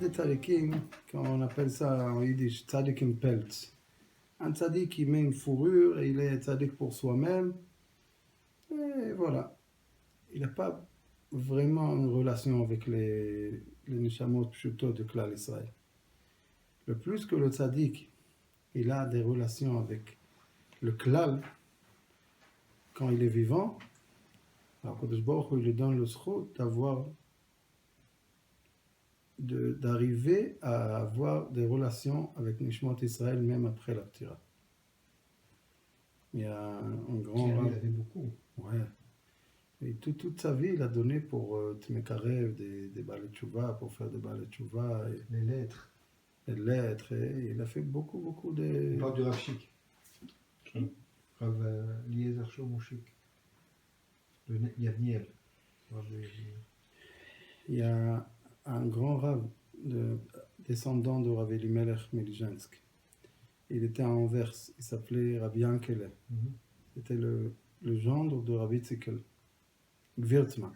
des tzadikim, quand on appelle ça en yiddish, tzadikim peltz. Un tzadik, il met une fourrure et il est tzadik pour soi-même. Et voilà. Il n'a pas vraiment une relation avec les neshamot pshutot de Klal Israël. Le plus que le tzadik, il a des relations avec le klal, quand il est vivant, alors Kodesh Baruch Hu, il lui donne le zchut d'arriver à avoir des relations avec Nishmot Israël même après la Ptira. Il y a un grand... Il avait beaucoup. Ouais. Et toute sa vie, il a donné pour Tmekarev, des balais tchouva, pour faire des balais tchouva. Les lettres. Les lettres, et il a fait beaucoup de... Il parle du Rav Shik. Rav Eliezer Shlomo Shik. Le Yavniel. Il y a un grand Rav, descendant de Rav Elimelech Melizhensk. Il était à Anvers, il s'appelait Rabbi Yankele. C'était le gendre de Rabbi Tzikel, Gvirtzman.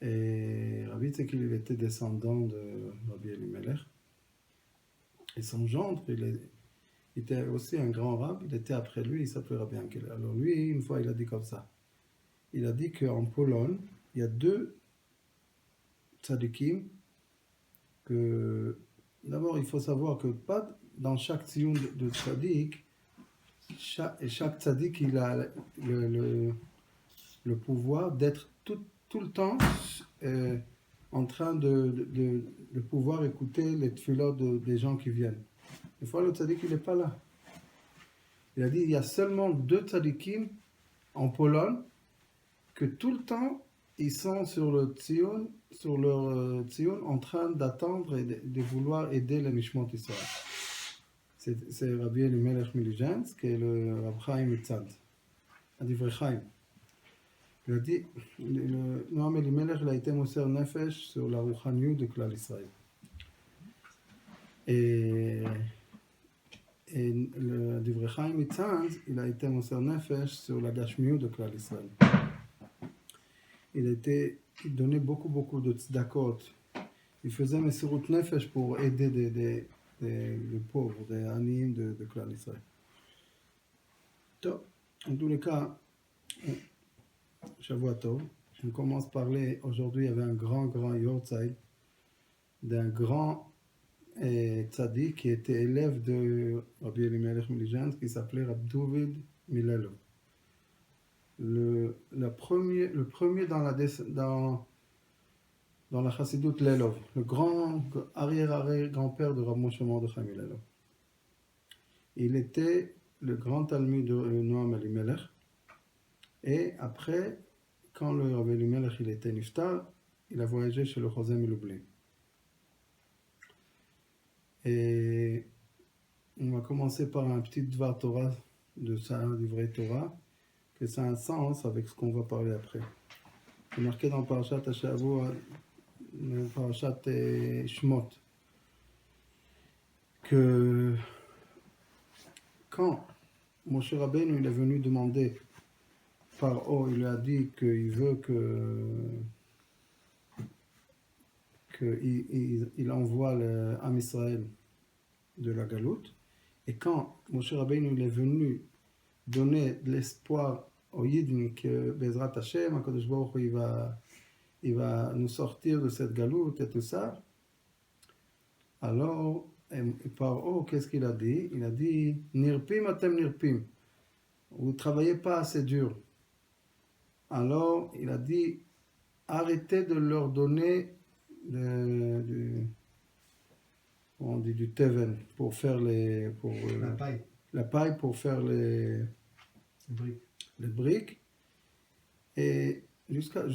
Et Rabbi Tzikel, il était descendant de Rabbi Elimelech. Et son gendre, il était aussi un grand Rav, il était après lui, il s'appelait Rabbi Yankele. Alors lui, une fois, il a dit comme ça. Il a dit qu'en Pologne, il y a deux tzadikim, que d'abord, il faut savoir que pas dans chaque tzioun de tzadik, chaque tzadik, il a le pouvoir d'être tout le temps en train de pouvoir écouter les tefilot des gens qui viennent. Des fois, le tzadik, il n'est pas là. Il a dit, il y a seulement deux tzadikim en Pologne que tout le temps, ils sont sur leur tzioun, en train d'attendre et de vouloir aider les Nishmot Israël. C'est Rabbi Elimelech Melizhensk et le Rav Chaim Itzad, à Divrei Chaim. Il a dit, le Noam Elimelech, il a été Moser Nefesh sur la Rouchaniut de Klal Israël. Et le Divrei Chaim Itzad, il a été Moser Nefesh sur la Gashmiut de Klal Israël. Il donnait beaucoup de tzedakot. Il faisait Mesirut Nefesh pour aider des pauvres, des animes de Klal Israël. En tous les cas, Shavua Tov, on commence à parler. Aujourd'hui, il y avait un grand Yortzeit d'un grand tzaddik qui était élève de Rabbi Elimelech Melizhensk, qui s'appelait Rab David Milelo. Le premier dans la Chassidut Lelov, le grand arrière-grand-père de Rav Moshe Mordechai Milelo. Il était le grand talmud de Noam Elimelech. Et après, quand le Rav Elimelech il était niftar, il a voyagé chez le Chosem Lublin. Et on va commencer par un petit Dvar Torah de sa Divrei Torah, que ça a un sens avec ce qu'on va parler après. C'est marqué dans Parashat Hashavua, Parashat Shmot, que quand Moshe Rabbeinu il est venu demander Paro, il lui a dit qu'il veut qu'il envoie l'Am Israël de la Galoute, et quand Moshe Rabbeinu il est venu donner de l'espoir aux Yidden que Bezrat Hashem, HaKadosh Baruch Hu, il va nous sortir de cette galoute et tout ça. Alors, Paro, qu'est-ce qu'il a dit? Il a dit, Nirpim atem nirpim. Vous ne travaillez pas assez dur. Alors, il a dit, arrêtez de leur donner du teven pour faire la paille pour faire les briques. Et jusqu'à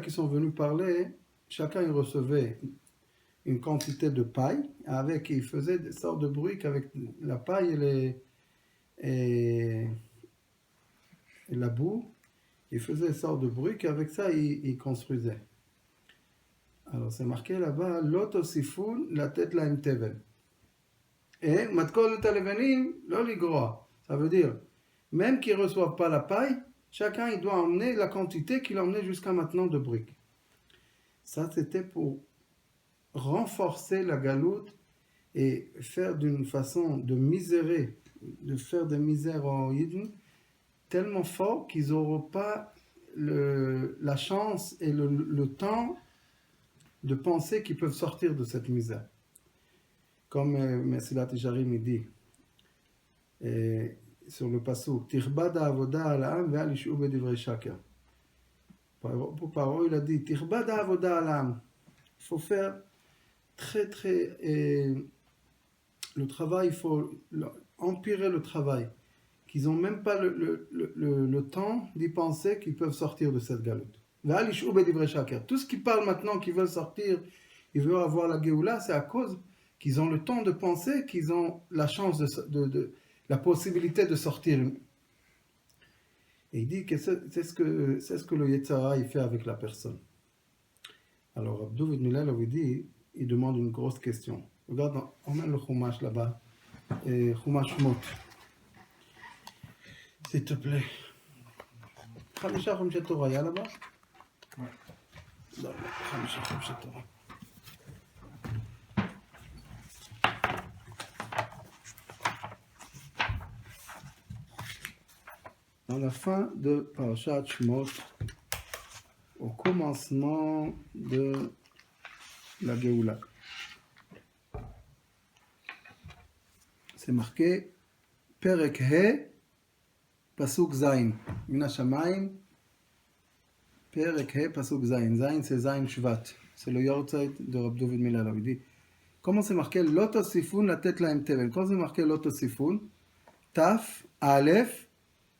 qu'ils sont venus parler, chacun il recevait une quantité de paille, il faisait des sortes de briques avec la paille et la boue. Il faisait des sortes de briques et avec ça il construisait. Alors c'est marqué là-bas, Lotosifun la tête la teven. Et matkol talevanim lo ligroa. Ça veut dire, même qu'ils ne reçoivent pas la paille, chacun il doit emmener la quantité qu'il a emmené jusqu'à maintenant de briques. Ça c'était pour renforcer la galoute et faire d'une façon de misérer, de faire des misères aux Yidden tellement fort qu'ils n'auront pas la chance et le temps de penser qu'ils peuvent sortir de cette misère. Comme Mesilat Yesharim dit sur le passouk, Tirbad ha'avoda al'am ve'al yish'u b'divrei shaker. Paro il a dit, Tirbad ha'avoda al'am. Il faut faire très le travail, il faut empirer le travail, qu'ils n'ont même pas le temps d'y penser qu'ils peuvent sortir de cette galoute. Tout ce qui parle maintenant qu'ils veulent sortir, ils veulent avoir la Géoula, c'est à cause qu'ils ont le temps de penser, qu'ils ont la chance la possibilité de sortir. Et il dit que c'est ce que le Yetzara il fait avec la personne. Alors Abdou Vidmilal dit, il demande une grosse question. Regarde, on a le Chumash là-bas, Chumash Mot. S'il te plaît. Khamisha Khumshet Torah, il y a là-bas? Ouais. Non, Khamisha Khumshet Torah. Dans la fin de Parashat Shmot, au commencement de la Géoula, c'est marqué Perek He Pasuk Zayin, Min HaShamayim, Perek He Pasuk Zayin. Zayin c'est Zayin Shvat, c'est le Yortzeit de Rab David Milalav. Il dit, comment c'est marqué Lotosifun la tête laem tevel? Quand c'est marqué Lotosifun, Taf, Aleph,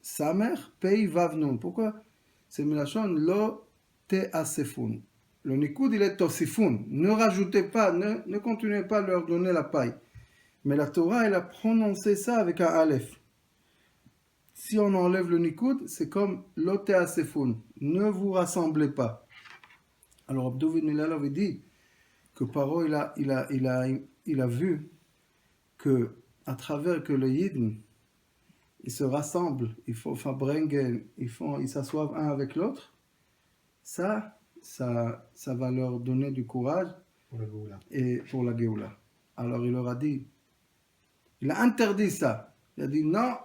Samer, Pei, Vav, Nun. Pourquoi? C'est Milachon Lo Te Asefun. Le Nikud il est Tosifun. Ne rajoutez pas, ne continuez pas à leur donner la paille. Mais la Torah elle a prononcé ça avec un Aleph. Si on enlève le Nikud, c'est comme Lo Te Asefun. Ne vous rassemblez pas. Alors Abdou Milalav dit que Paro il a vu que à travers que le Yidden ils se rassemblent, ils s'assoient un avec l'autre, ça va leur donner du courage et pour la Géoula. Alors il leur a dit, il a interdit ça. Il a dit non,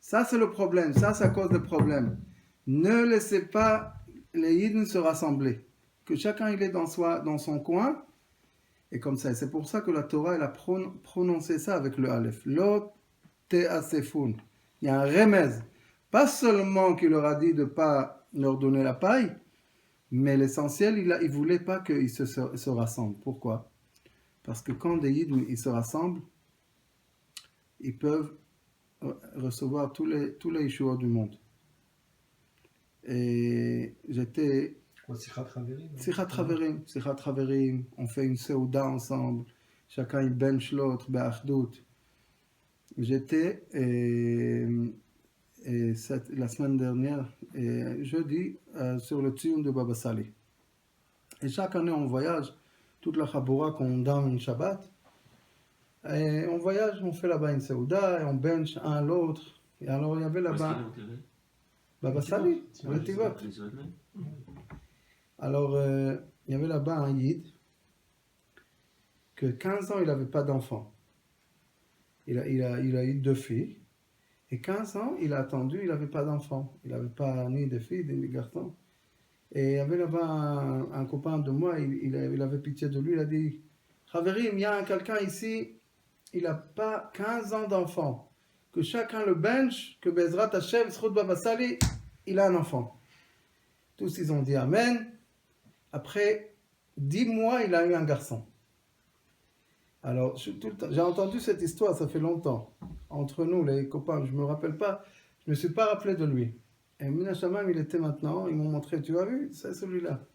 ça c'est le problème, ça cause le problème. Ne laissez pas les Yidden se rassembler. Que chacun il est dans son coin. Et comme ça, c'est pour ça que la Torah elle a prononcé ça avec le Aleph. Lo te asefun. Il y a un remède. Pas seulement qu'il leur a dit de ne pas leur donner la paille, mais l'essentiel, il ne voulait pas qu'ils se rassemblent. Pourquoi? Parce que quand des Yidden ils se rassemblent, ils peuvent recevoir tous les Yeshuot du monde. Et j'étais... Sichat Chaverim, on fait une Seuda ensemble, chacun il bench l'autre, be'achdut. J'étais la semaine dernière, jeudi, sur le Tzion de Baba Sali. Et chaque année on voyage, toute la Chaboura qu'on donne Shabbat, et on voyage, on fait là-bas une Seuda, et on bench un l'autre. Et alors il y avait là-bas Baba Sali, le Tivot. Alors, il y avait là-bas un Yid que 15 ans, il n'avait pas d'enfant. Il a eu 2 filles. Et 15 ans, il a attendu, il n'avait pas d'enfant. Il n'avait pas ni de filles, ni de garçons. Et il y avait là-bas un copain de moi, il avait pitié de lui. Il a dit, Chaverim, il y a quelqu'un ici, il n'a pas 15 ans d'enfant. Que chacun le bench, que Bezrat Hashem, Srout Baba Sali, il a un enfant. Tous, ils ont dit Amen. Après 10 mois, il a eu un garçon. Alors, j'ai entendu cette histoire, ça fait longtemps. Entre nous, les copains, je ne me rappelle pas, je ne me suis pas rappelé de lui. Et Min HaShamayim, il était maintenant, ils m'ont montré, tu as vu, c'est celui-là.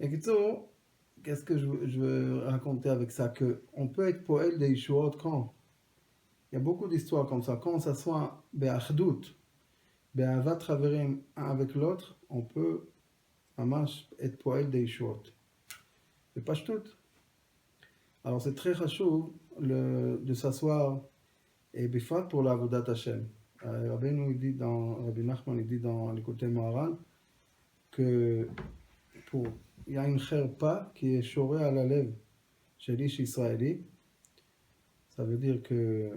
Et qu'est-ce que je veux raconter avec ça? Qu'on peut être poète des Yeshuot quand? Il y a beaucoup d'histoires comme ça. Quand on s'assoit be'achdut, be'avat chaverim, un avec l'autre, on peut être poète des Yeshuot. C'est pas tout. Alors c'est très chachouv de s'asseoir et bifat pour la Avodat Hashem. Rabbeinu, Rabbi Nachman, il dit dans les côtés Moharan que il y a une kherpa qui est chorée à la lèvre chez l'ish israéli. Ça veut dire que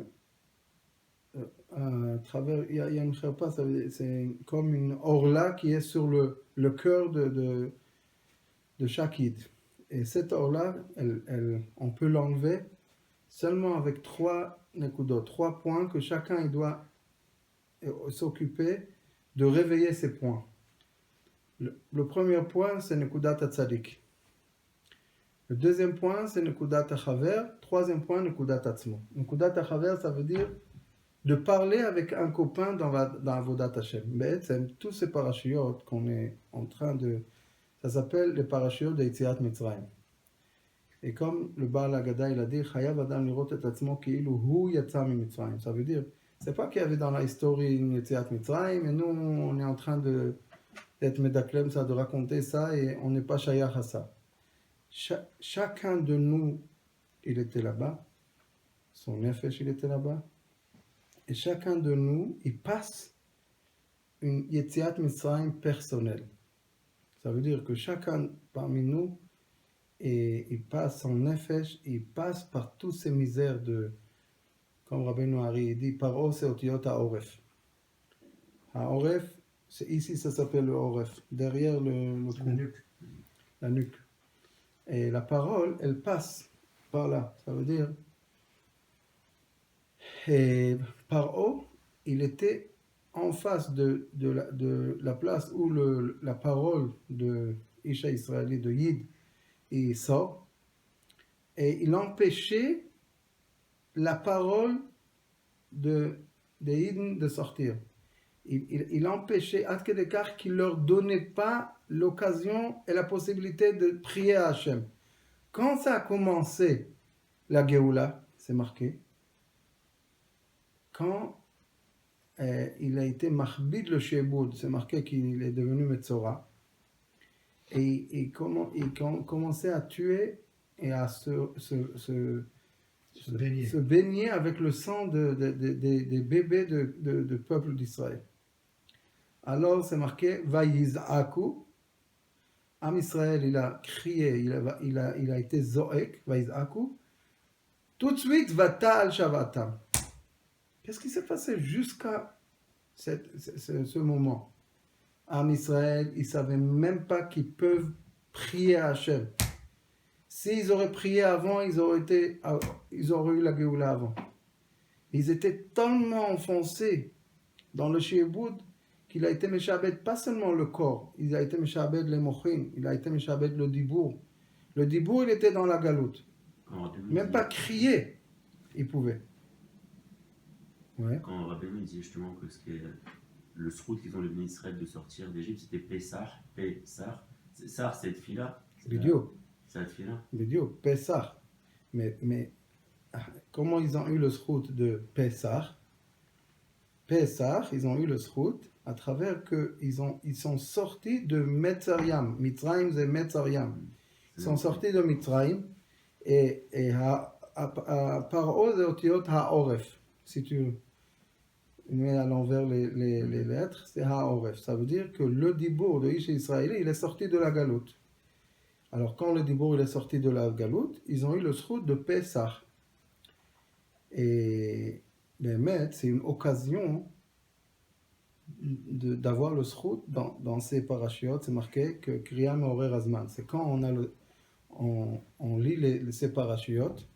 à travers, il y a une kherpa, c'est comme une orla qui est sur le cœur de chaque id. Et cette orla, on peut l'enlever seulement avec 3 nekudot, 3 points que chacun il doit s'occuper de réveiller ces points. Le premier point, c'est nekudat hatzadik. Le deuxième point, c'est nekudat hachaver. Troisième point, nekudat atzmo. Nekudat hachaver, ça veut dire de parler avec un copain dans Avodat Hashem. Mais tous ces parachutes qu'on est en train de... Ça s'appelle les parachutes de Yetziat Mitzrayim. Et comme le Baal Haggadah, il a dit, Chayav Adam lirot et atzmo ki'ilu hu yatsa mi Mitzrayim. Ça veut dire, c'est pas qu'il y avait dans la histoire une Yetziat Mitzrayim, et nous, on est en train d'être médaklem, ça, de raconter ça, et on n'est pas shayach à ça. Chacun de nous, il était là-bas, son nefesh, il était là-bas, et chacun de nous, il passe une Yetziat Mitzrayim personnelle. Ça veut dire que chacun parmi nous, et il passe son nefesh, il passe par toutes ces misères de, comme Rabbeinu Ari dit, par O c'est otiyot ha'oref. Ha'oref, c'est ici ça s'appelle le oref, derrière le cou, la nuque. Et la parole, elle passe par là. Ça veut dire, et par O, il était en face de la place où la parole de Isha Israëli, de Yid, il sort, et il empêchait la parole des Yidden de sortir. Il empêchait à quelque part qu'il ne leur donnait pas l'occasion et la possibilité de prier à Hachem. Quand ça a commencé, la Géoula, c'est marqué, quand il a été Mahbid le Sheboud, c'est marqué qu'il est devenu Metzora, et il commençait à tuer et à se baigner avec le sang des bébés de peuple d'Israël. Alors c'est marqué Vayiz'aku. Am Israël, il a crié, il a été Zoek, Vayiz'aku. Tout de suite, Vatal Shavatam. Qu'est-ce qui s'est passé jusqu'à ce moment? Am Israël, ils ne savaient même pas qu'ils peuvent prier à Hachem. S'ils auraient prié avant, ils auraient eu la Géoula avant. Ils étaient tellement enfoncés dans le Shieboud qu'il a été Meshabed, pas seulement le corps, il a été Meshabed les Mochin, il a été Meshabed le Dibour. Le Dibour, il était dans la galoute. Même pas crier, il pouvait. Ouais. Quand Rabbeinu dit justement que le srout qu'ils ont le Israël de sortir d'Égypte, c'était Pessah. Pessah, c'est Tfila. Bidio. C'est Tfila. Bidio, Pessah. Mais comment ils ont eu le srout de Pessah? Pessah, ils ont eu le srout à travers ils sont sortis de Metzariam. Mitzrayim, c'est Metzariam. Ils sont sortis de Mitzrayim et par O, c'est Otiyot ha'oref. Si tu mets à l'envers les lettres, c'est ha'oref. Ça veut dire que le dibour de Isha Israël, il est sorti de la galoute. Alors quand le dibour il est sorti de la galoute, ils ont eu le srout de Pessah. Et Bémet, c'est une occasion d'avoir le srout dans ces parachutes. C'est marqué que Kriya Meorer Azman. C'est quand on lit ces parachutes.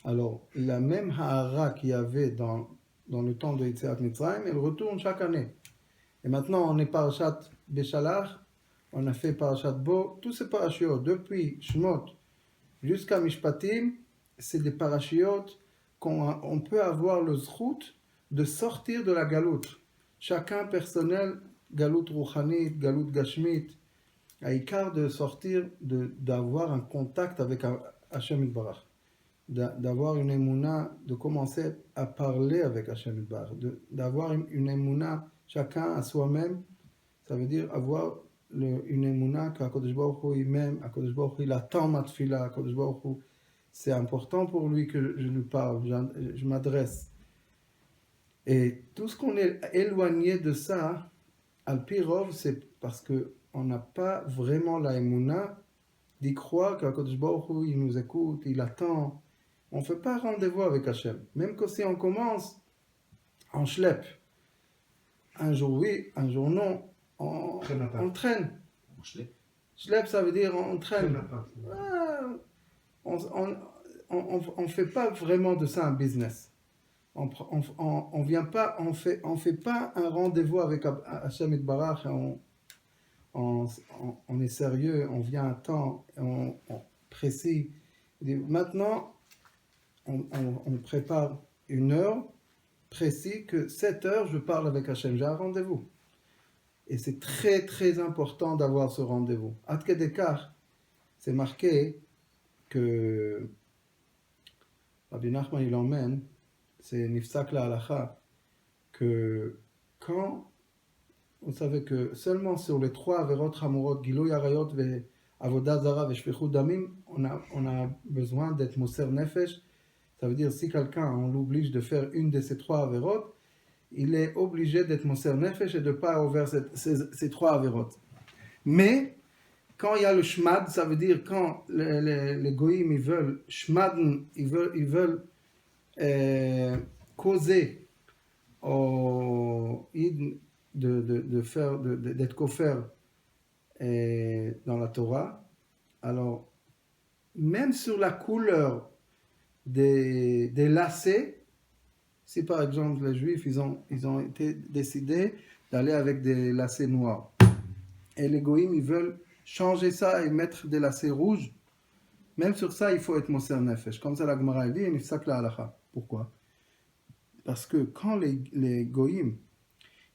Alors, la même ha'ara qu'il y avait dans le temps de Yetziat Mitzrayim, elle retourne chaque année. Et maintenant, on est parachat Beshalach, on a fait parachat Bo, tous ces parachutes, depuis Shmot jusqu'à Mishpatim, c'est des parachutes qu'on peut avoir le zrout de sortir de la galoute. Chacun personnel, galoute rouchanit, galoute gashmit, à Ikar de sortir, d'avoir un contact avec Hashem Yitbarach. D'avoir une émouna, de commencer à parler avec Hashem Yitbarach, d'avoir une émouna chacun à soi-même, ça veut dire avoir une émouna qu'Akadosh Baruch Hu il-même, Akadosh Baruch Hu il attend ma tfila, Akadosh Baruch Hu, c'est important pour lui que je lui parle, je m'adresse. Et tout ce qu'on est éloigné de ça, Al-Pirov, c'est parce qu'on n'a pas vraiment la émouna d'y croire qu'Akadosh Baruch Hu, il nous écoute, il attend. On ne fait pas rendez-vous avec Hachem. Même que si on commence en schlep, un jour oui, un jour non, on traîne. Schlep, ça veut dire on traîne. On fait pas vraiment de ça un business. On vient pas, on fait pas un rendez-vous avec Hachem Itbarach. On est sérieux, on vient à temps, on précis. Maintenant, on prépare une heure précis que 7 heures, je parle avec Hachem. J'ai un rendez-vous. Et c'est très très important d'avoir ce rendez-vous. Ad Kedekar, c'est marqué que Rabbi Nachman il emmène, c'est Nifsak la halacha, que quand vous savez que seulement sur les 3 averot hamurot, Gilui arayot ve avodah zara ve shfichut damim, on a besoin d'être moser nefesh. Ça veut dire si quelqu'un on l'oblige de faire une de ces 3 averot, il est obligé d'être moser nefesh et de ne pas ouvrir ces 3 averot. Mais quand il y a le shmad, ça veut dire quand les goïms ils veulent shmadn, ils veulent causer au id d'être kofer dans la Torah. Alors même sur la couleur des lacets, si par exemple les juifs ils ont été décidés d'aller avec des lacets noirs et les goïms ils veulent changer ça et mettre des lacets rouges, même sur ça il faut être moser nefesh, comme ça la Gemara dit, et nifsak la halacha. Pourquoi? Parce que quand les goïms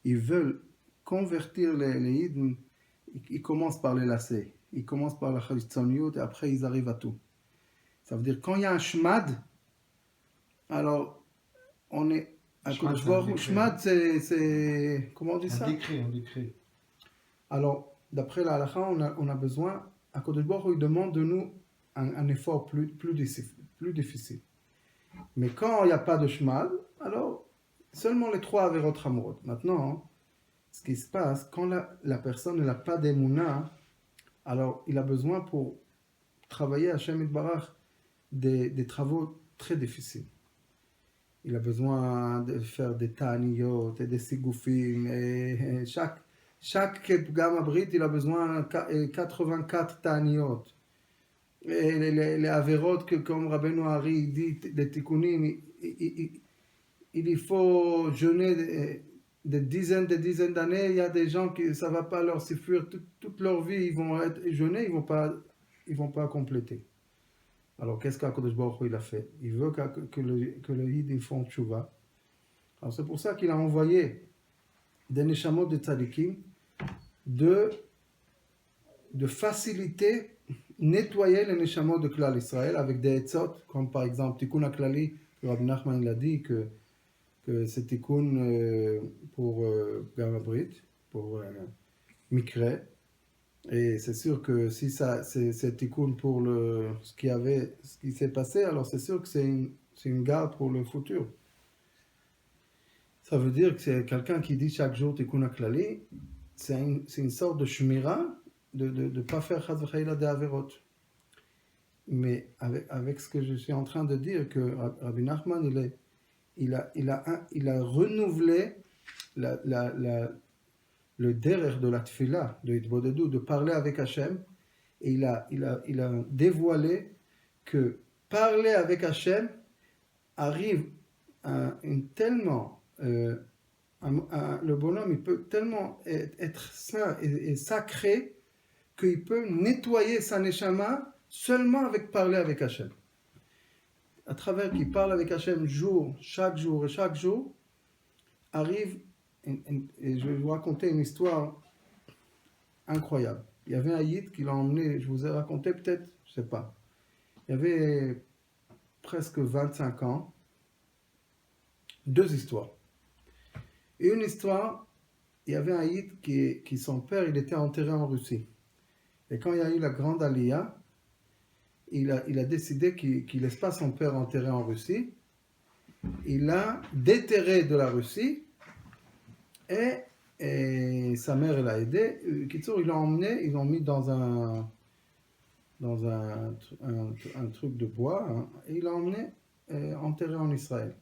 ils veulent convertir les Yidden, ils commencent par les lacets, ils commencent par la chalitzoniut et après ils arrivent à tout. Ça veut dire quand il y a un shmad, alors on est à Kodesh Baruch Hu. Shmad c'est comment on dit ça? Un décret. Alors d'après la halacha on a besoin, à Kodesh Baruch Hu il demande de nous un effort plus difficile. Mais quand il n'y a pas de shmad, alors seulement les 3 averot hamurot. Maintenant, ce qui se passe, quand la personne n'a pas d'émouna, alors il a besoin pour travailler à Hashem Itbarach des travaux très difficiles. Il a besoin de faire des ta'aniyot et des sigoufim. Et chaque gamme abrit, il a besoin de 84 ta'aniyot. Et les averot que, comme Rabbeinu Hari dit, des tikkunim, il faut jeûner des dizaines d'années. Il y a des gens qui ça va pas leur suffire toute leur vie, ils vont être jeûnés, ils vont pas compléter. Alors qu'est-ce qu'Akadosh Baruch Hu il a fait? Il veut que le Yid ils font tchouva. Alors c'est pour ça qu'il a envoyé des neshamot de tzadikim de faciliter, nettoyer les neshamot de Klal Israël avec des etzot, comme par exemple Tikkun HaKlali, Rabbi Nachman il a dit que c'est tikkun pour Gamma Brit, pour Mikre. Et c'est sûr que si c'est tikkun pour ce qui s'est passé, alors c'est sûr que c'est une garde pour le futur. Ça veut dire que c'est quelqu'un qui dit chaque jour tikkun haklali, c'est une sorte de shmira de ne pas faire chas v'chaila de averot. Mais avec ce que je suis en train de dire, que Rabbi Nachman il a renouvelé le derer de la tfila, de Hitbodedut, de parler avec Hachem, et il a dévoilé que parler avec Hachem arrive à tellement, le bonhomme il peut tellement être saint et sacré qu'il peut nettoyer sa neshama seulement avec parler avec Hachem. À travers qu'il parle avec Hachem chaque jour, arrive, et je vais vous raconter une histoire incroyable. Il y avait un Yid qui l'a emmené, je vous ai raconté peut-être, je ne sais pas. Il y avait presque 25 ans, 2 histoires. Et une histoire, il y avait un Yid qui son père, il était enterré en Russie. Et quand il y a eu la grande Aliyah, il a décidé qu'il laisse pas son père enterré en Russie, il l'a déterré de la Russie et sa mère l'a aidé. Kitsour, ils l'ont emmené, ils l'ont mis dans un truc de bois, hein, et il l'a emmené enterré en Israël.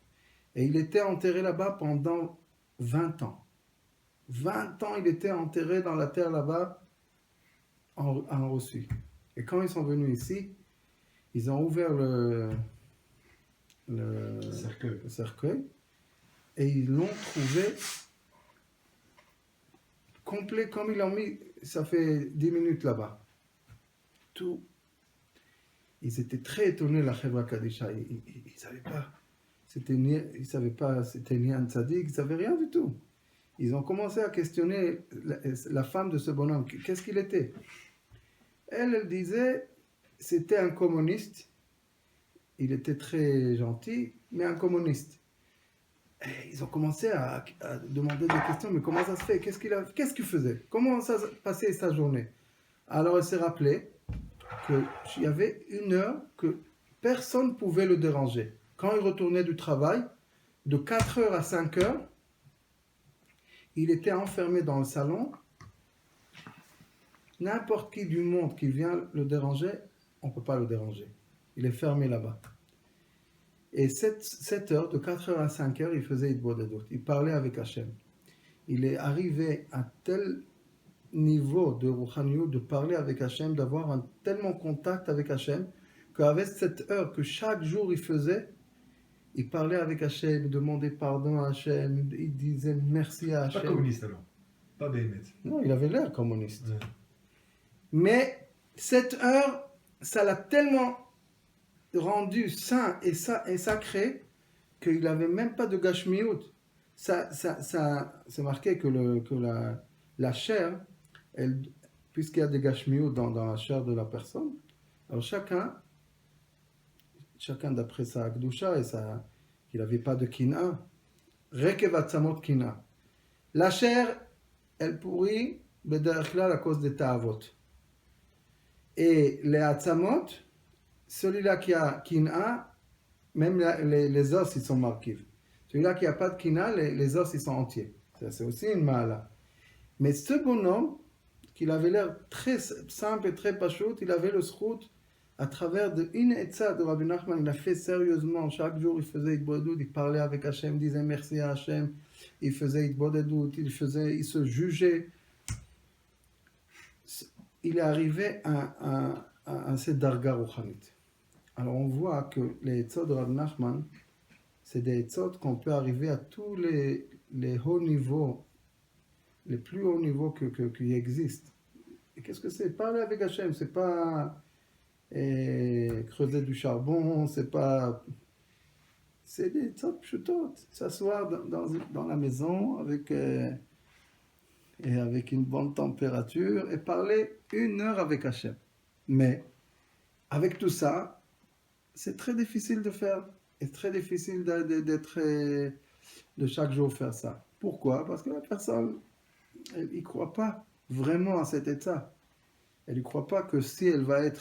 Et il était enterré là-bas pendant 20 ans. 20 ans, il était enterré dans la terre là-bas en Russie. Et quand ils sont venus ici, ils ont ouvert le cercueil et ils l'ont trouvé complet comme ils l'ont mis, ça fait 10 minutes là-bas. Tout. Ils étaient très étonnés, la Chevra Kadisha. Ils ne savaient pas. Ils ne savaient pas c'était ni un tzaddik, ils ne savaient rien du tout. Ils ont commencé à questionner la femme de ce bonhomme. Qu'est-ce qu'il était? Elle disait, c'était un communiste. Il était très gentil, mais un communiste. Et ils ont commencé à demander des questions, mais comment ça se fait? Qu'est-ce qu'il faisait? Comment ça passait sa journée? Alors elle s'est rappelée qu'il y avait une heure que personne ne pouvait le déranger. Quand il retournait du travail, de 4 heures à 5 heures, il était enfermé dans le salon. N'importe qui du monde qui vient le déranger, on ne peut pas le déranger. Il est fermé là-bas. Et 7 heures, de 4 heures à 5 heures, il faisait Hitbodedut. Il parlait avec Hachem. Il est arrivé à tel niveau de Rouhaniyut, de parler avec Hachem, d'avoir un tellement contact avec Hachem, qu'avec cette heure que chaque jour il faisait, il parlait avec Hachem, il demandait pardon à Hachem, il disait merci à Hachem. Pas communiste alors, pas Béhémet. Non, il avait l'air communiste. Ouais. Mais cette heure, ça l'a tellement rendu saint et sacré qu'il n'avait même pas de gashmiout. C'est marqué que la chair, puisqu'il y a des gashmiout dans la chair de la personne, alors chacun d'après sa akdusha et qu'il n'avait pas de kina, rekevatzamot kina. La chair, elle pourrit bederklal à cause des ta'avot. Et les atzamot, celui-là qui a kina, même les os, ils sont marqués. Celui-là qui n'a pas de kina, les os, ils sont entiers. C'est aussi une mala. Mais ce bonhomme, qu'il avait l'air très simple et très pachout, il avait le srout à travers une etza de Rabbi Nachman, il a fait sérieusement. Chaque jour, il faisait Hitbodedut, il parlait avec Hachem, il disait merci à Hachem, il faisait Hitbodedut, il se jugeait. Il est arrivé à cette darga rouchanit. Alors on voit que les etzot de Rabbi Nachman, c'est des etzot qu'on peut arriver à tous les hauts niveaux, les plus hauts niveaux qui existent. Et qu'est-ce que c'est? Parler avec Hachem, c'est pas creuser du charbon, c'est des etzot pshutot, s'asseoir dans la maison avec une bonne température et parler 1 heure avec Hachem. Mais avec tout ça, c'est très difficile de faire. C'est très difficile de chaque jour faire ça. Pourquoi? Parce que la personne, elle n'y croit pas vraiment à cet état. Elle ne croit pas que si elle va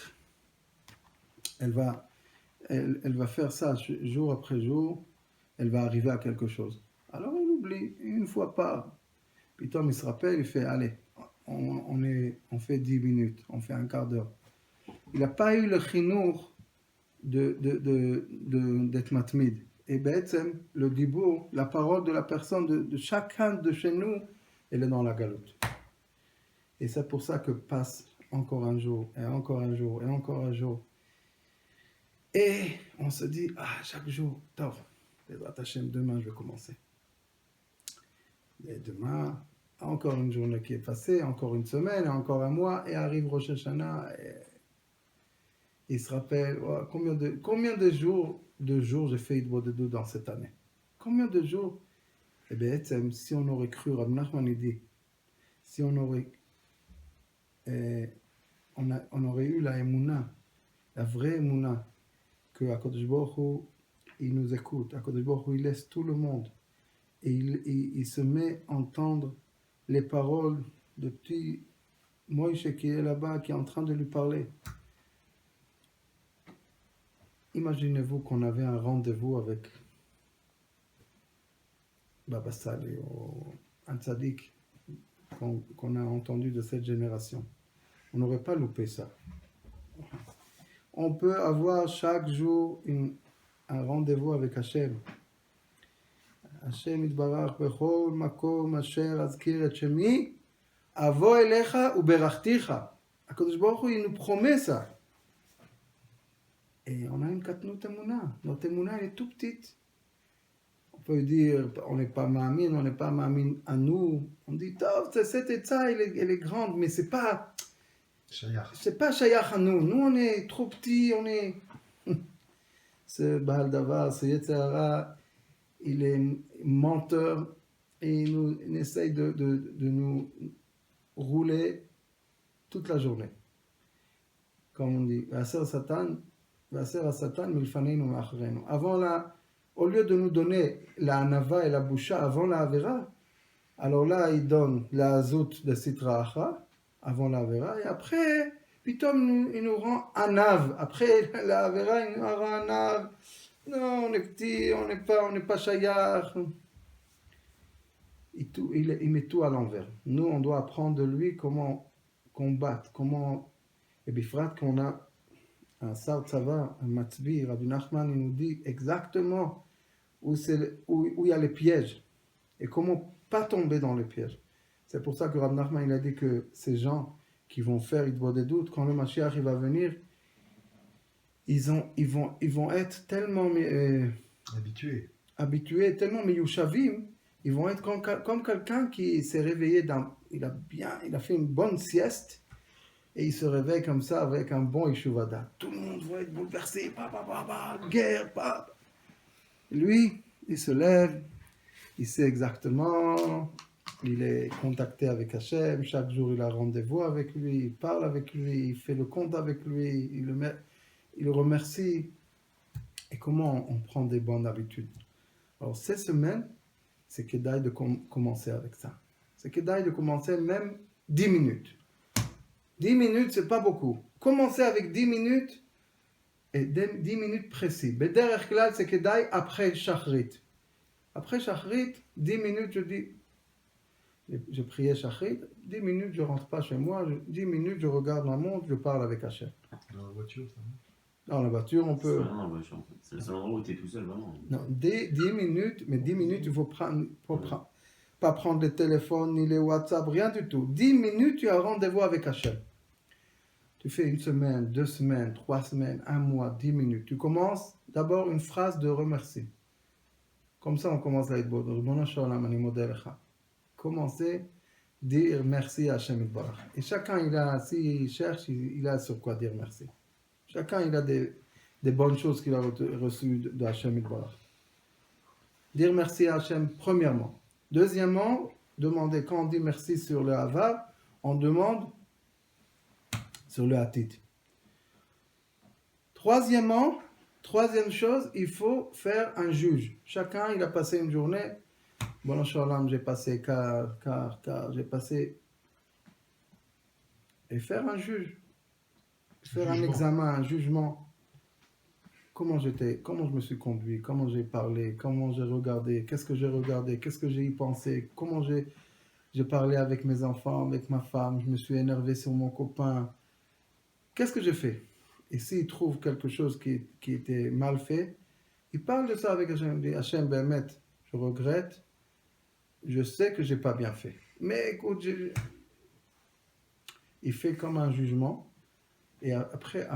faire ça jour après jour, elle va arriver à quelque chose. Alors elle oublie, une fois par. Puis Tom, il se rappelle, il fait, allez, on fait 10 minutes, on fait un quart d'heure. Il n'a pas eu le chinour d'être matmid. Et b'etzem, le dibour, la parole de la personne, de chacun de chez nous, elle est dans la galoute. Et c'est pour ça que passe encore un jour, et encore un jour, et encore un jour. Et on se dit, chaque jour, tov, demain je vais commencer. Et demain, encore une journée qui est passée, encore une semaine, encore un mois, et arrive Rosh Hashanah, et il se rappelle combien de jours j'ai fait Hitbodedut dans cette année. Combien de jours? Eh bien, si on aurait cru, Rabbi Nachman il dit, si on aurait eu la émouna, la vraie émouna, que HaKadosh Baruch Hu, il nous écoute, HaKadosh Baruch Hu, il laisse tout le monde, et il se met à entendre les paroles de petit Moïse qui est là-bas, qui est en train de lui parler. Imaginez-vous qu'on avait un rendez-vous avec Baba Saleh, un tzaddik qu'on a entendu de cette génération. On n'aurait pas loupé ça. On peut avoir chaque jour un rendez-vous avec Hachem. Hachem yitbarach bechol makom asher azkir et shemi avo elecha uberachticha. HaKadosh Baruch Hu, il nous promet ça. Et on a une katnut emuna. Notre emuna, elle est tout petite. On peut dire, on n'est pas ma'amin, on n'est pas ma'amin à nous. On dit, cette état, elle est grande, mais c'est pas shayach à nous. Nous, on est trop petits, on est... Ce Baal Davar, ce Yetzer Hara, il est menteur et il essaye de nous rouler toute la journée. Comme on dit, avant là, au lieu de nous donner la anava et la boucha avant la avera, alors là, il donne la azout de sitra acha avant la avera, et après, pitom, il nous rend anav. Après la avera, il nous rend anav. Non, on est petit, on n'est pas shayach. Il met tout à l'envers. Nous, on doit apprendre de lui comment combattre, et bifrat qu'on a un Sar Tzava, un Matzvi, Rabbi Nachman, il nous dit exactement où il y a les pièges et comment pas tomber dans les pièges. C'est pour ça que Rabbi Nachman il a dit que ces gens qui vont faire des doutes, quand le Mashiach il va venir, ils vont être tellement habitués, tellement meyushavim, ils vont être comme quelqu'un qui s'est réveillé, il a fait une bonne sieste. Et il se réveille comme ça avec un bon Yeshuvada. Tout le monde va être bouleversé, guerre, Lui, il se lève, il sait exactement, il est contacté avec Hachem, chaque jour il a rendez-vous avec lui, il parle avec lui, il fait le compte avec lui, il le remercie. Et comment on prend des bonnes habitudes? Alors cette semaine, c'est Kedaï de commencer avec ça. C'est Kedaï de commencer même 10 minutes. 10 minutes, c'est pas beaucoup. Commencez avec 10 minutes et 10 minutes précis. Bederech klal, c'est Kedaï après Shachrit. Après Shachrit, 10 minutes, je priais Shachrit, 10 minutes, je rentre pas chez moi, 10 minutes, je regarde ma montre, je parle avec Hachem. Dans la voiture, ça va? Dans la voiture, on peut... C'est vraiment dans la voiture, en fait. C'est le seul endroit où tu es tout seul, vraiment. Non, 10 minutes, mais 10 minutes, il faut pas prendre le téléphone, ni les WhatsApp, rien du tout. 10 minutes, tu as rendez-vous avec Hachem. Tu fais 1 semaine, 2 semaines, 3 semaines, 1 mois, 10 minutes. Tu commences d'abord une phrase de remercie. Comme ça, on commence à être beau. Commencez, dire merci à Hachem Yitbarach. Et chacun, s'il cherche, il a sur quoi dire merci. Chacun, il a des bonnes choses qu'il a reçues de Hachem Yitbarach. Dire merci à Hachem, premièrement. Deuxièmement, demander, quand on dit merci sur le Havar, on demande sur le Hatit. Troisième chose, il faut faire un juge. Chacun, il a passé une journée. Bon, Shalom, j'ai passé car, j'ai passé. Et faire un juge. Faire un examen, un jugement. Comment je me suis conduit, comment j'ai parlé, comment j'ai regardé, qu'est-ce que j'ai regardé, qu'est-ce que j'ai y pensé, comment j'ai parlé avec mes enfants, avec ma femme, je me suis énervé sur mon copain. Qu'est-ce que j'ai fait? Et s'il trouve quelque chose qui était mal fait, il parle de ça avec Hachem. Il dit, Hachem, Bémet, je regrette, je sais que je n'ai pas bien fait. Mais écoute, il fait comme un jugement. Et après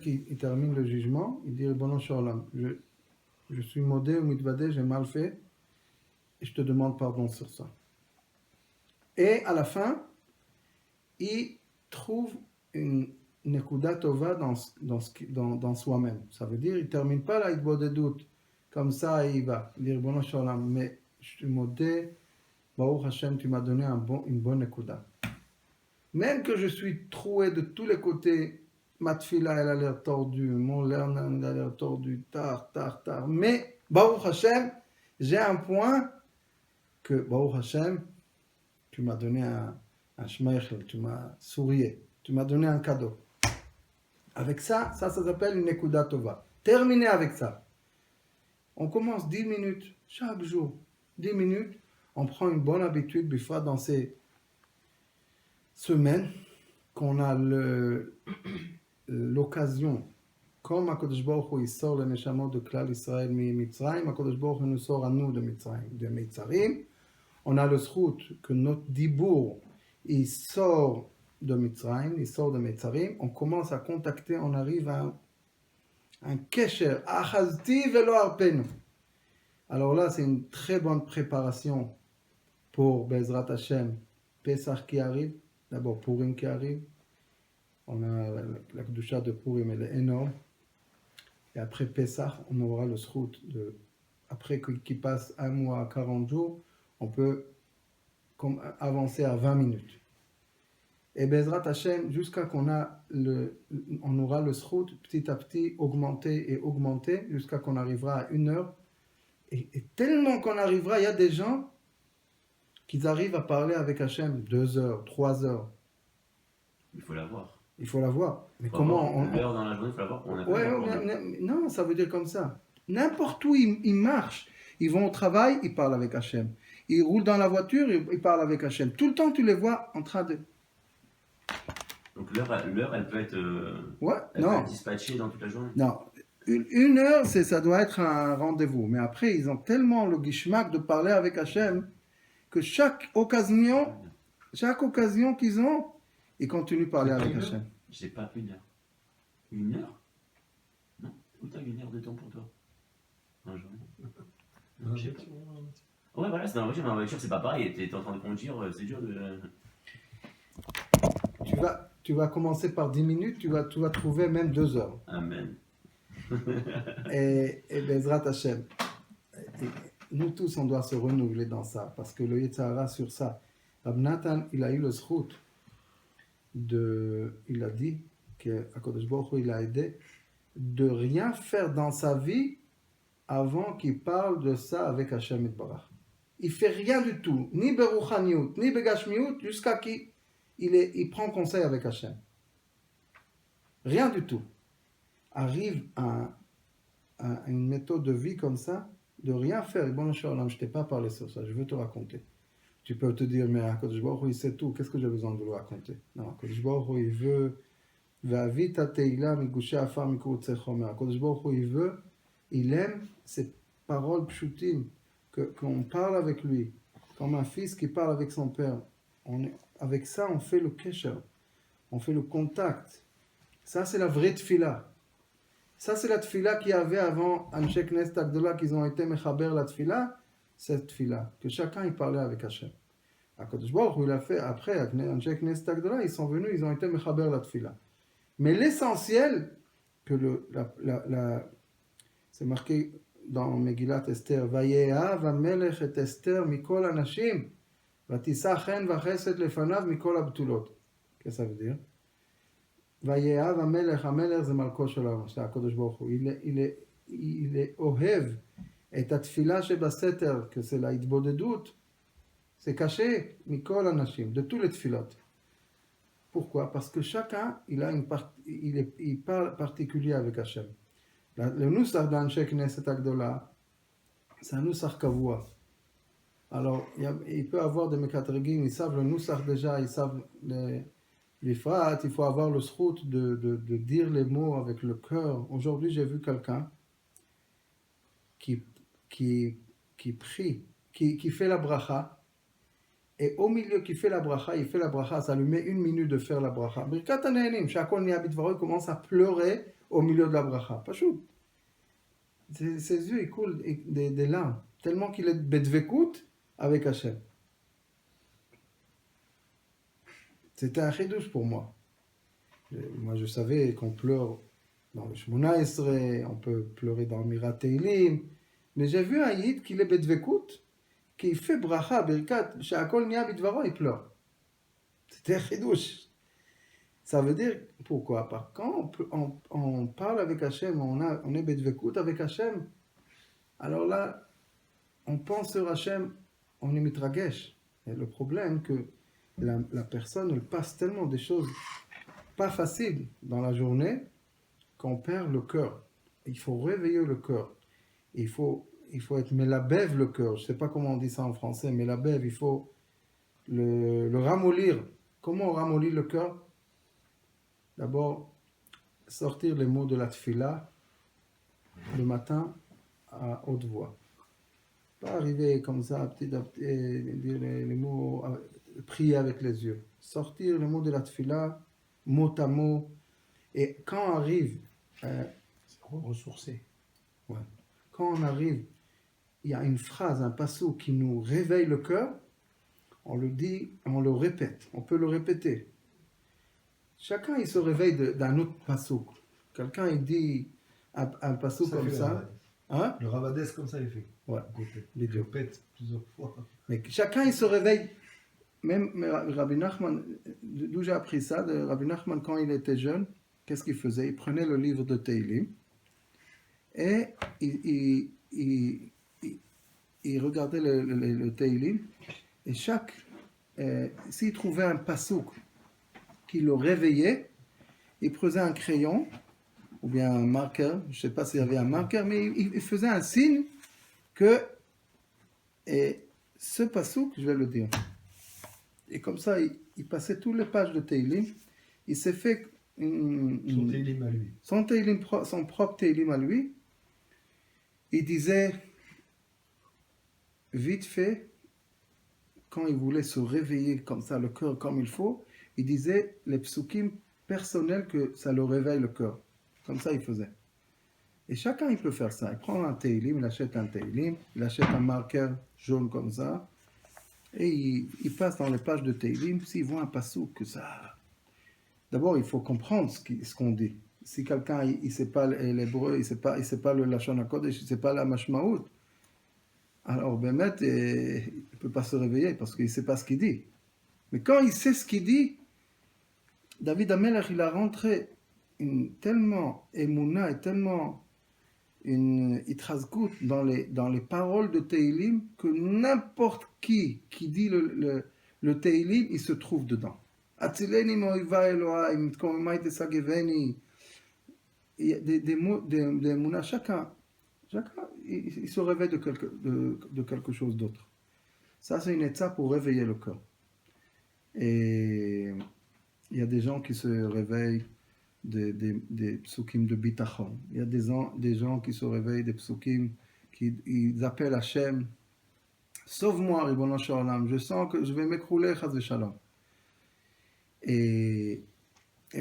qu'il termine le jugement, il dit, bon, je suis modé ou mitvadé, j'ai mal fait, et je te demande pardon sur ça. Et à la fin, il trouve une nekuda tova dans soi-même. Ça veut dire, il ne termine pas la hitbo de doute. Comme ça, il va dire, bon, mais je suis modé, Baruch Hashem, tu m'as donné une bonne nekuda. Même que je suis troué de tous les côtés, ma tfila, elle a l'air tordue, mon lernan, il a l'air tordu, tard. Mais, Baruch Hashem, j'ai un point que, Baruch Hashem, tu m'as donné un shmeichel, tu m'as sourié, tu m'as donné un cadeau. Avec ça s'appelle une nekuda tova. Terminez avec ça. On commence 10 minutes chaque jour. 10 minutes, on prend une bonne habitude, Bifra, dans ces semaines, qu'on a l'occasion, comme HaKadosh Baruch Hu, il sort le Neshamot de Klal Israël Mitzrayim, HaKadosh Baruch Hu nous sort à nous de Mitzrayim, de Mitzarim. On a le zchut que notre dibour, il sort de Mitzrayim, il sort de Mitzarim. On commence à contacter, on arrive à un kesher, achazti velo arpenu. Alors là, c'est une très bonne préparation pour Bezrat Hashem, Pesach qui arrive, d'abord Purim qui arrive. On a la Kedusha de Purim, elle est énorme. Et après Pesach, on aura le zchut de, après qu'il passe 1 mois, 40 jours, on peut avancer à 20 minutes. Et Bezrat Hashem, jusqu'à qu'on on aura le zchut petit à petit augmenté, jusqu'à qu'on arrivera à 1 heure. Et tellement qu'on arrivera, il y a des gens qui arrivent à parler avec Hashem 2 heures, 3 heures. Il faut l'avoir. Il faut l'avoir. Mais Faut comment l'heure dans la journée, il faut l'avoir pour on a non, ça veut dire comme ça. N'importe où ils marchent, ils vont au travail, ils parlent avec Hashem. Ils roulent dans la voiture, ils parlent avec Hashem. Tout le temps, tu les vois en train de... Donc l'heure, elle peut être, elle peut non. être dispatchée dans toute la journée. Non. 1 heure, ça doit être un rendez-vous. Mais après, ils ont tellement le guishmak de parler avec Hashem que chaque occasion qu'ils ont, ils continuent de parler avec Hashem. J'ai pas 1 heure. 1 heure? Non. Où t'as 1 heure de temps pour toi? Dans la journée? Non, je sais pas. Ouais, voilà, c'est dans la voiture. Dans la voiture, c'est pas pareil. T'es en train de conduire, c'est dur de... Tu vas commencer par 10 minutes, tu vas trouver même 2 heures. Amen. et Bezrat Hashem. Nous tous, on doit se renouveler dans ça, parce que le Yetzirah sur ça. Rab Nathan, il a eu le zchut il a dit que HaKadosh Baruch Hu, il a aidé de rien faire dans sa vie avant qu'il parle de ça avec Hashem Yitbarach. Il fait rien du tout, ni beruchaniut, ni begashmiut, jusqu'à qu'il prend conseil avec Hashem. Rien du tout. Arrive à une méthode de vie comme ça, de rien faire. Bon, je ne t'ai pas parlé sur ça, je veux te raconter. Tu peux te dire, mais HaKadosh Baruch Hu, il sait tout, qu'est-ce que j'ai besoin de le raconter? Non, HaKadosh Baruch Hu, il veut, HaKadosh Baruch Hu, il aime ces paroles pshutim, qu'on parle avec lui, comme un fils qui parle avec son père. Avec ça, on fait le kesher, on fait le contact. Ça, c'est la vraie tfila. Ça, c'est la tfila qu'il y avait avant Anshe Knesset Agdola, qu'ils ont été mechaber la tfila, cette tfila, que chacun y parlait avec Hashem. HaKadosh Baruch Hu, il a fait après, Anshe Knesset Agdola, ils sont venus, ils ont été mechaber la tfila. Mais l'essentiel, c'est marqué dans Megillat Esther, Vayehav Hamelech et Esther mikol anashim, vatisa chen vachesed lefanav mikol abtulot. Qu'est-ce que ça veut dire? Vayehav Hamelech, Hamelech c'est Malko shel Haolam, c'est HaKadosh Baruch Hu. Il est ohev, et la tfila shebaseter, que c'est la hitbodedut, c'est caché, mikol anashim, de tous les tfilot. Pourquoi? Parce que chacun, il parle particulier avec Hashem. Le Nusach d'Anshe Knesset Agdola, c'est un Nusach Kavua. Alors, il peut y avoir des Mekatregim, ils savent le Nusach déjà, ils savent l'Ifrat, il faut avoir le zchut de dire les mots avec le cœur. Aujourd'hui, j'ai vu quelqu'un qui prie, qui fait la bracha, et au milieu qui fait la bracha, il fait la bracha, ça lui met 1 minute de faire la bracha. Birkat hanehenim, shakol niyeh bidvaro, il commence à pleurer au milieu de la bracha. Pashut. Ses yeux, ils coulent des larmes, tellement qu'il est bedvekut avec Hashem. C'était un chidouche pour moi. Moi, je savais qu'on pleure dans le Shmona Esrei, on peut pleurer dans Mirat Teilim, mais j'ai vu un yid qui est bedvekut, qui fait bracha, birkat, shakol niyeh bidvaro, il pleure. C'était un chidouche. Ça veut dire, pourquoi? Parce que quand on parle avec Hashem, on est bedvekut avec Hashem, alors là, on pense sur Hashem, on est mitragesh. Et le problème, que la personne, elle passe tellement des choses pas faciles dans la journée, qu'on perd le cœur. Il faut réveiller le cœur. Il faut être melabev le cœur. Je ne sais pas comment on dit ça en français, melabev, il faut le ramollir. Comment on ramollit le cœur? D'abord, sortir les mots de la tfila le matin à haute voix. Pas arriver comme ça, petit à petit, et dire les mots, prier avec les yeux. Sortir les mots de la tfila, mot à mot. Et quand arrive... ressourcer. Ouais. Quand on arrive, il y a une phrase, un passou qui nous réveille le cœur, on le dit, on le répète, on peut le répéter. Chacun, il se réveille d'un autre passou. Quelqu'un, il dit un passou comme ça. Hein? Le Ravadès, comme ça, il fait. Ouais, les Il deux. répète plusieurs fois. Mais chacun, il se réveille. Même Rabbi Nachman, d'où j'ai appris ça, de Rabbi Nachman, quand il était jeune, qu'est-ce qu'il faisait? Il prenait le livre de Teilim et il regardait le Teilim et s'il trouvait un passouk qui le réveillait, il prenait un crayon ou bien un marqueur, je ne sais pas s'il y avait un marqueur, mais il faisait un signe que ce passouk, je vais le dire, et comme ça, il passait toutes les pages de Teilim, il s'est fait Son Teilim à lui. son propre Teilim à lui. Il disait, vite fait, quand il voulait se réveiller comme ça, le cœur comme il faut, il disait les psukim personnels que ça le réveille le cœur. Comme ça, il faisait. Et chacun, il peut faire ça. Il prend un Teilim, il achète un Teilim, il achète un marqueur jaune comme ça, et il passe dans les pages de Teilim, s'il voit un passouk que ça... D'abord, il faut comprendre ce qu'on dit. Si quelqu'un, il ne sait pas l'hébreu, il ne sait pas le Lashon HaKodesh, il ne sait pas la Mashmaout, alors, Bémet, il ne peut pas se réveiller parce qu'il ne sait pas ce qu'il dit. Mais quand il sait ce qu'il dit, David Amelech, il a rentré tellement émouna et tellement une itrazgout dans les paroles de Teilim que n'importe qui dit le Teilim, il se trouve dedans. Atzileni mo'iva Elohim, tkomemaïte sageveni. Il y a des mots d'émouna, chacun, il se réveille de quelque chose d'autre. Ça, c'est une étape pour réveiller le cœur. Et il y a des gens qui se réveillent des psukim de bitachon. Il y a des gens qui se réveillent des psukim ils appellent Hachem. Sauve-moi, Ribono Shel Olam. Je sens que je vais m'écrouler, chas v'shalom. Et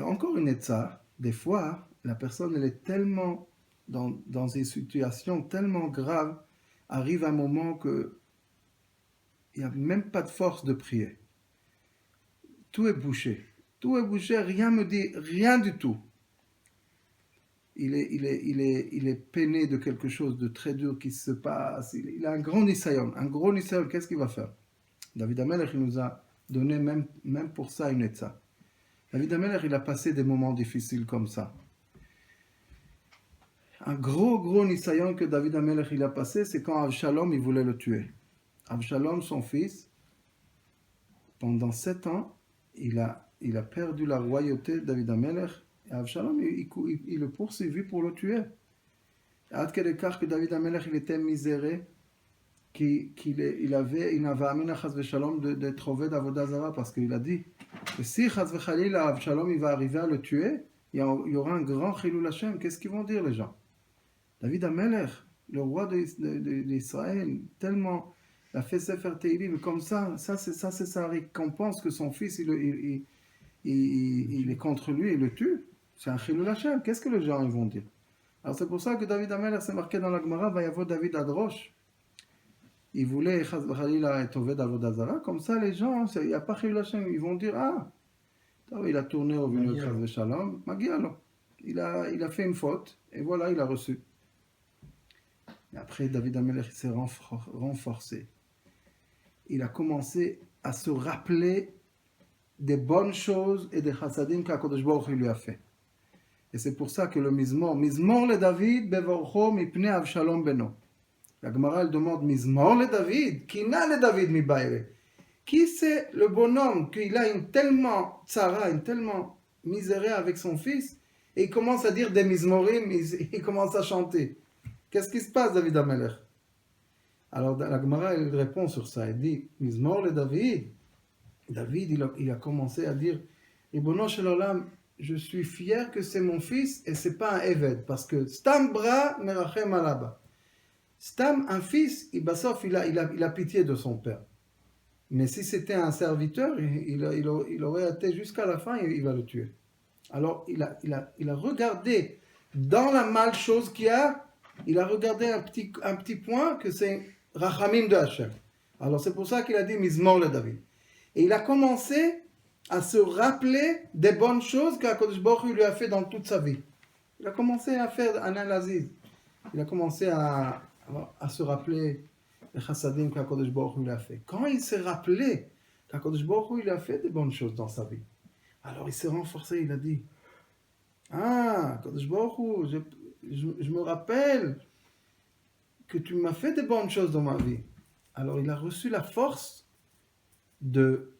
encore une étape, des fois, la personne, elle est tellement dans une situation tellement grave, arrive un moment que il n'y a même pas de force de prier. Tout est bouché, rien me dit, rien du tout. Il est peiné de quelque chose de très dur qui se passe. Il a un gros nisayon, qu'est-ce qu'il va faire? David Amelech, il nous a donné même pour ça une étape. David Amelech, il a passé des moments difficiles comme ça. Un gros nisayon que David Amelech il a passé, c'est quand Avshalom il voulait le tuer. Avshalom, son fils, pendant 7 ans, il a perdu la royauté de David Amelech. Et Avshalom, il le poursuivit pour le tuer. Ad kede kach que David Amelech il était miséré, qu'il n'avait amené chas v'shalom de trouver d'avodah zara parce qu'il a dit que si chas v'chalila Avshalom il va arriver à le tuer, il y aura un grand chilul Hashem. Qu'est-ce qu'ils vont dire les gens? David Amelech, le roi d'Israël, tellement il a fait Sefer Teilim, comme ça c'est sa récompense que son fils il est contre lui, il le tue. C'est un chilul Hashem. Qu'est-ce que les gens ils vont dire? Alors c'est pour ça que David Amelech, c'est marqué dans la Gemara, Vayavo David Adrosh. Il voulait chas v'chalila être oved avodah zara. Comme ça les gens, il n'y a pas chilul Hashem, ils vont dire il a tourné au venu chas v'shalom, magialo. Il a fait une faute et voilà, il a reçu. Et après, David Amelech s'est renforcé. Il a commencé à se rappeler des bonnes choses et des chassadim qu'Akadosh Baruch Hu lui a fait. Et c'est pour ça que le Mizmor le David bevorcho mipnei Avshalom beno. La Gemara elle demande Mizmor le David, qui n'a le David mi baile. Qui c'est le bonhomme qu'il a une tellement tzara, une tellement misérée avec son fils, et il commence à dire des Mizmorim, il commence à chanter. Qu'est-ce qui se passe, David Amelech? Alors la Gemara, elle répond sur ça. Elle dit, Mizmor le David. David, il a commencé à dire, Ribono shel olam, je suis fier que c'est mon fils et c'est pas un Eved. Parce que Stam bra merachem alaba. Stam, un fils, il a pitié de son père. Mais si c'était un serviteur, il aurait été jusqu'à la fin, il va le tuer. Alors, il a regardé dans la malchose qu'il y a, il a regardé un petit point que c'est Rachamim de Hachem. Alors, c'est pour ça qu'il a dit Mizmor le David. Et il a commencé à se rappeler des bonnes choses qu'Akadosh Baruch Hu lui a fait dans toute sa vie. Il a commencé à faire un al-Aziz. Il a commencé à se rappeler les chassadim qu'Akadosh Baruch Hu lui a fait. Quand il s'est rappelé qu'Akadosh Baruch Hu lui a fait des bonnes choses dans sa vie, alors il s'est renforcé, il a dit, Akadosh Baruch Hu, je me rappelle que tu m'as fait des bonnes choses dans ma vie. Alors il a reçu la force de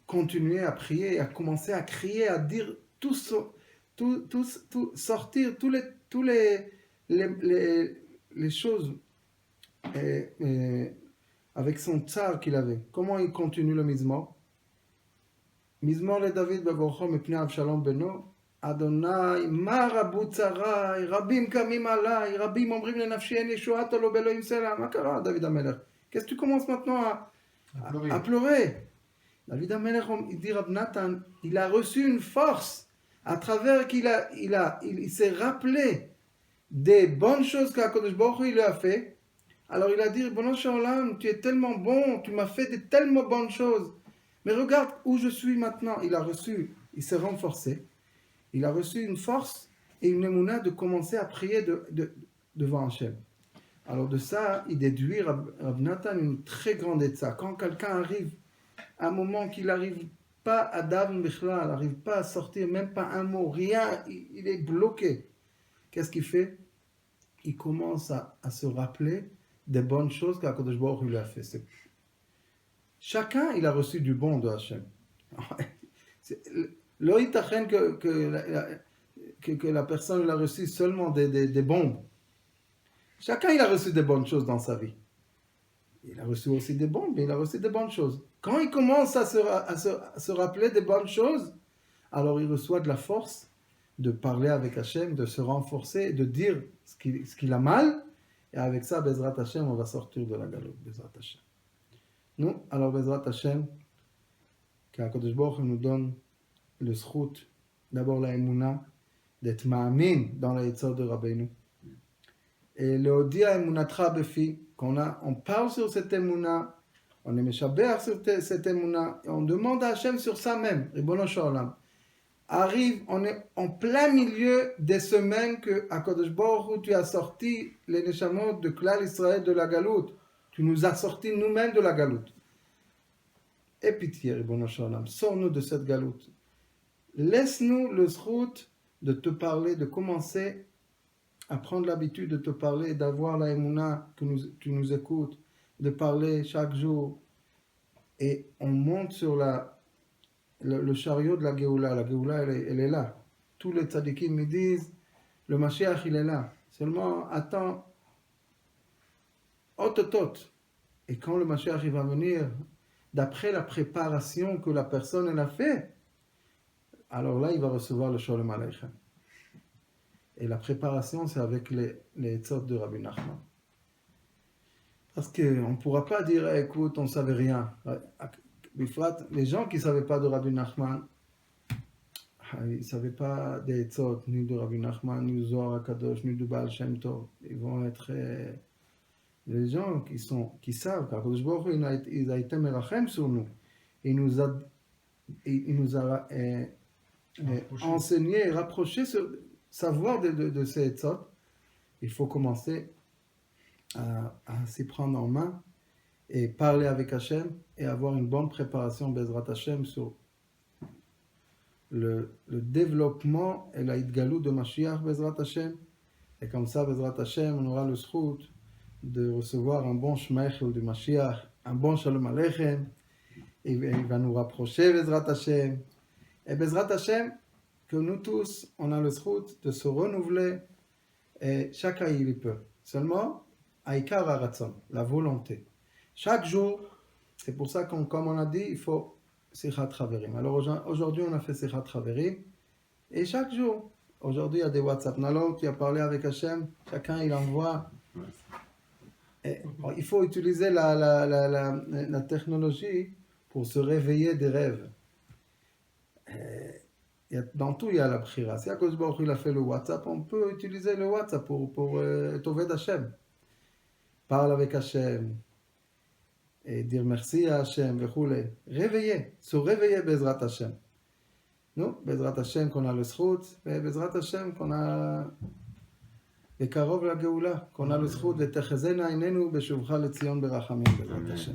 continuer à prier, à commencer à crier, à dire sortir tous les choses avec son tsar qu'il avait. Comment il continue le Mizmor? Mizmor le David bevorcho mepnei Avshalom beno, Adonai ma rabu tsarai, rabim kamim alai, rabim omrim lenafshi en yeshuat lo beloim sela. Ma kara David HaMelech? Qu'est-ce que tu commences maintenant à pleurer? David HaMelech, il dit Rab Nathan, il a reçu une force à travers il s'est rappelé des bonnes choses qu'Akadosh Baruch Hu il lui a fait. Alors il a dit, Ribono shel olam, tu es tellement bon, tu m'as fait de tellement bonnes choses. Mais regarde où je suis maintenant. Il s'est renforcé. Il a reçu une force et une émouna de commencer à prier devant Hachem. Alors de ça, il déduit Rab Nathan une très grande étza. Quand quelqu'un arrive à un moment qu'il n'arrive pas à Davn Bichlal, il n'arrive pas à sortir, même pas un mot, rien, il est bloqué. Qu'est-ce qu'il fait? Il commence à se rappeler des bonnes choses qu'Akadosh Baruch Hu lui a fait. Chacun, il a reçu du bon de Hachem. Lo yitachen que la personne il a reçu seulement des bombes. Chacun, il a reçu des bonnes choses dans sa vie. Il a reçu aussi des bombes, mais il a reçu des bonnes choses. Quand il commence à se rappeler des bonnes choses, alors il reçoit de la force de parler avec Hachem, de se renforcer, de dire ce qu'il a mal. Et avec ça, Bezrat Hashem, on va sortir de la galoute, Bezrat Hashem. Nous, alors Bezrat Hashem, qu'Akadosh Baruch Hu nous donne le zchut, d'abord la emuna, d'être ma'amin dans la yitzhar de Rabbeinu. Et le odia emunatra befi, on parle sur cette emuna, on est meshaber sur cette emuna, et on demande à Hashem sur ça même, Ribono shel olam. Arrive, on est en plein milieu des semaines que Akadosh Baruch Hu, tu as sorti les neshamot de Klal Israël de la galoute. Tu nous as sortis nous-mêmes de la galoute. Et pitié, Ribono shel olam, sors-nous de cette galoute. Laisse-nous le zchut de te parler, de commencer à prendre l'habitude de te parler, d'avoir la émouna que tu nous écoutes, de parler chaque jour. Et on monte sur le chariot de la Géoula. La Géoula, elle est là. Tous les tzadikim me disent, le Mashiach, il est là. Seulement, attends, ototot. Et quand le Mashiach, il va venir, d'après la préparation que la personne, elle a fait, alors là, il va recevoir le Sholem Aleichem. Et la préparation, c'est avec les tzot de Rabbi Nachman. Parce qu'on ne pourra pas dire, écoute, on ne savait rien. Les gens qui ne savaient pas de Rabbi Nachman, ils ne savaient pas des tzot, ni de Rabbi Nachman, ni de Zohar HaKadosh, ni de Baal Shem Tov. Ils vont être les gens qui savent, car Kadosh Baruch Hu, il a été merachem sur nous. Il nous a enseigné et rapproché sur savoir de ces tzot. Il faut commencer à s'y prendre en main et parler avec Hachem et avoir une bonne préparation Bezrat Hachem sur le développement et la Idgalou de Mashiach Bezrat Hachem. Et comme ça, Bezrat Hachem, on aura le zchut de recevoir un bon Shmeichel du Mashiach, un bon Shalom Aleichem. Et il va nous rapprocher Bezrat Hachem. Et Bezrat Hachem, que nous tous, on a le zchut de se renouveler et chacun il peut. Seulement, Aïkar Haratzon, la volonté. Chaque jour, c'est pour ça comme on a dit, il faut Sichat Chaverim. Alors aujourd'hui, on a fait Sichat Chaverim. Et chaque jour, aujourd'hui, il y a des WhatsApp. Nalo qui a parlé avec Hachem, chacun il envoie. Et, bon, il faut utiliser la technologie pour se réveiller des rêves. Dans tout, il y a la bkhira. Si Akadosh Baruch Hu, il a fait le WhatsApp, on peut utiliser le WhatsApp pour trouver d'Hachem. Parle avec Hachem. Et dire merci à Hachem, וכולי. Réveiller, se réveiller Bezrat Hachem. Nous, Bezrat Hachem, qu'on a le zchut, et Bezrat Hachem, qu'on a בקרוב לגאולה, qu'on a le zchut, ותחזינה עינינו בשובך לציון ברחמים, בעזרת השם.